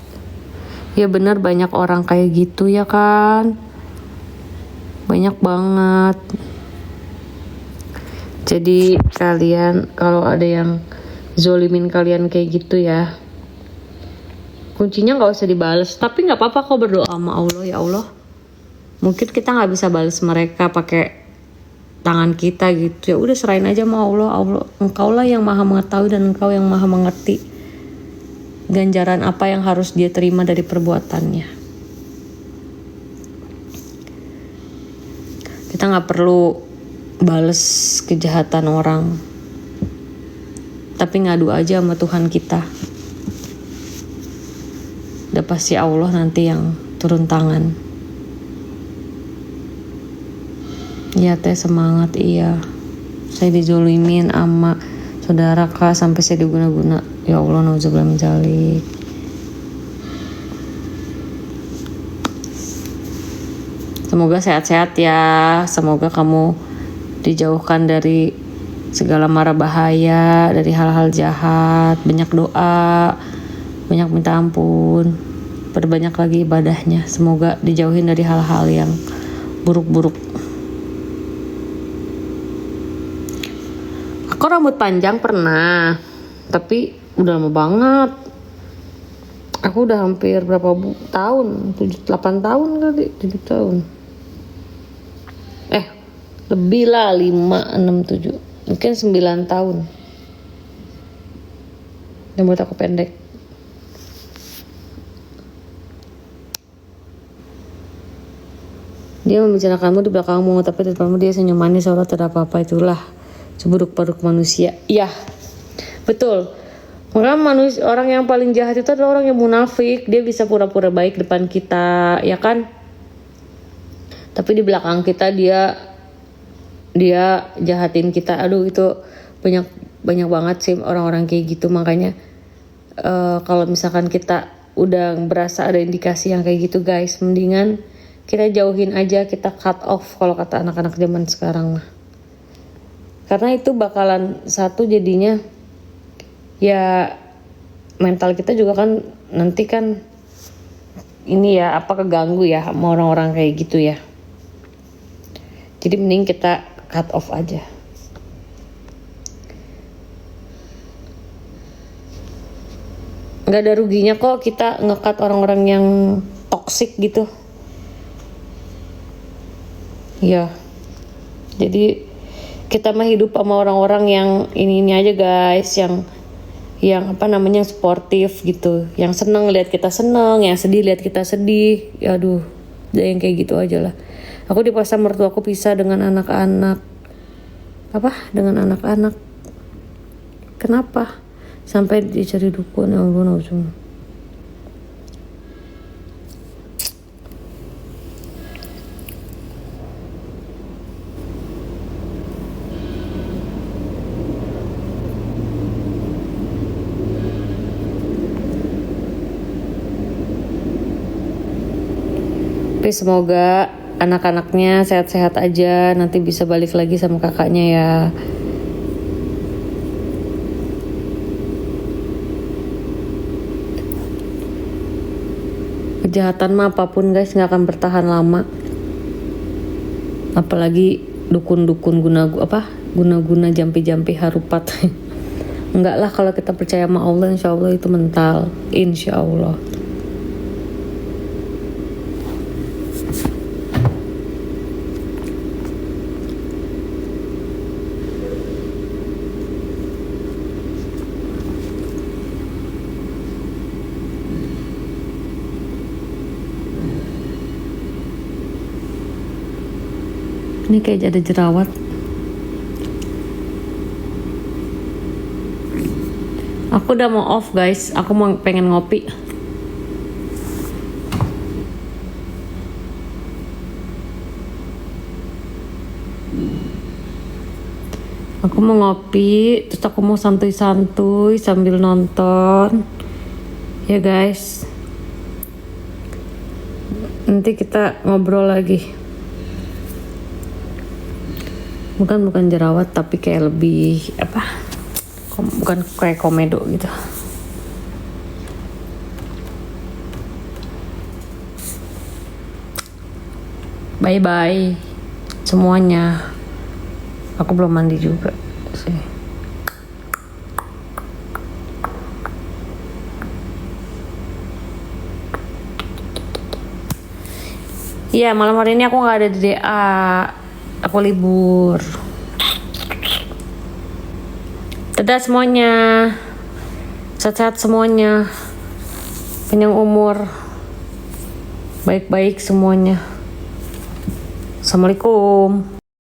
[SPEAKER 1] Ya bener, banyak orang kayak gitu ya kan. Banyak banget. Jadi kalian kalau ada yang zolimin kalian kayak gitu ya, kuncinya gak usah dibales. Tapi gak apa-apa kok berdoa sama Allah, ya Allah, mungkin kita gak bisa bales mereka pakai tangan kita gitu. Ya udah serahin aja sama Allah. Allah, engkau lah yang maha mengetahui dan engkau yang maha mengerti ganjaran apa yang harus dia terima dari perbuatannya. Kita gak perlu bales kejahatan orang, tapi ngadu aja sama Tuhan kita. Udah pasti Allah nanti yang turun tangan. Iya teh, semangat. Iya, saya dizolimin sama saudara kak sampai saya diguna-guna. Ya Allah, nauzubillah min dzalik. Semoga sehat-sehat ya. Semoga kamu dijauhkan dari segala mara bahaya, dari hal-hal jahat. Banyak doa, banyak minta ampun, perbanyak lagi ibadahnya. Semoga dijauhin dari hal-hal yang buruk-buruk. Aku rambut panjang pernah, tapi udah lama banget. Aku udah hampir berapa tahun, 7-8 tahun kali, 7 tahun. Lebih lah, 5, 6, 7, mungkin 9 tahun. Rambut aku pendek. Dia membicarakanmu di belakangmu, tapi di depanmu dia senyum manis seolah tidak apa-apa. Itulah seburuk-buruk manusia. Iya, betul. Maka manusia, orang yang paling jahat itu adalah orang yang munafik. Dia bisa pura-pura baik depan kita, ya kan? Tapi di belakang kita dia jahatin kita. Aduh, itu banyak banget sih orang-orang kayak gitu. Makanya kalau misalkan kita udah berasa ada indikasi yang kayak gitu, guys, mendingan kita jauhin aja, kita cut off kalau kata anak-anak zaman sekarang mah. Karena itu bakalan satu jadinya ya mental kita juga kan nanti kan ini ya keganggu ya sama orang-orang kayak gitu ya. Jadi mending kita cut off aja. Nggak ada ruginya kok kita nge-cut orang-orang yang toksik gitu. Ya, jadi kita mah hidup sama orang-orang yang ini aja guys, yang sportif gitu, yang seneng lihat kita seneng, yang sedih lihat kita sedih. Ya aduh, udah yang kayak gitu aja lah. Aku di pasar mertuaku pisah dengan anak-anak. Kenapa? Sampai dicari dukun. Ya Allah, nauzubillah. Tapi semoga anak-anaknya sehat-sehat aja, nanti bisa balik lagi sama kakaknya ya. Kejahatan mah apapun guys gak akan bertahan lama. Apalagi dukun-dukun guna-guna jampi-jampi harupat. Enggak lah, kalau kita percaya sama Allah, insya Allah itu mental, insya Allah. Ini kayak ada jerawat. Aku udah mau off guys. Aku pengen ngopi. Aku mau ngopi, terus aku mau santuy-santuy sambil nonton. Ya guys. Nanti kita ngobrol lagi. Bukan jerawat tapi kayak lebih apa? Bukan kayak komedo gitu. Bye bye semuanya. Aku belum mandi juga sih. Iya, malam hari ini aku nggak ada di DA. Aku libur. Dadah semuanya. Sehat-sehat semuanya. Panjang umur. Baik-baik semuanya. Assalamualaikum.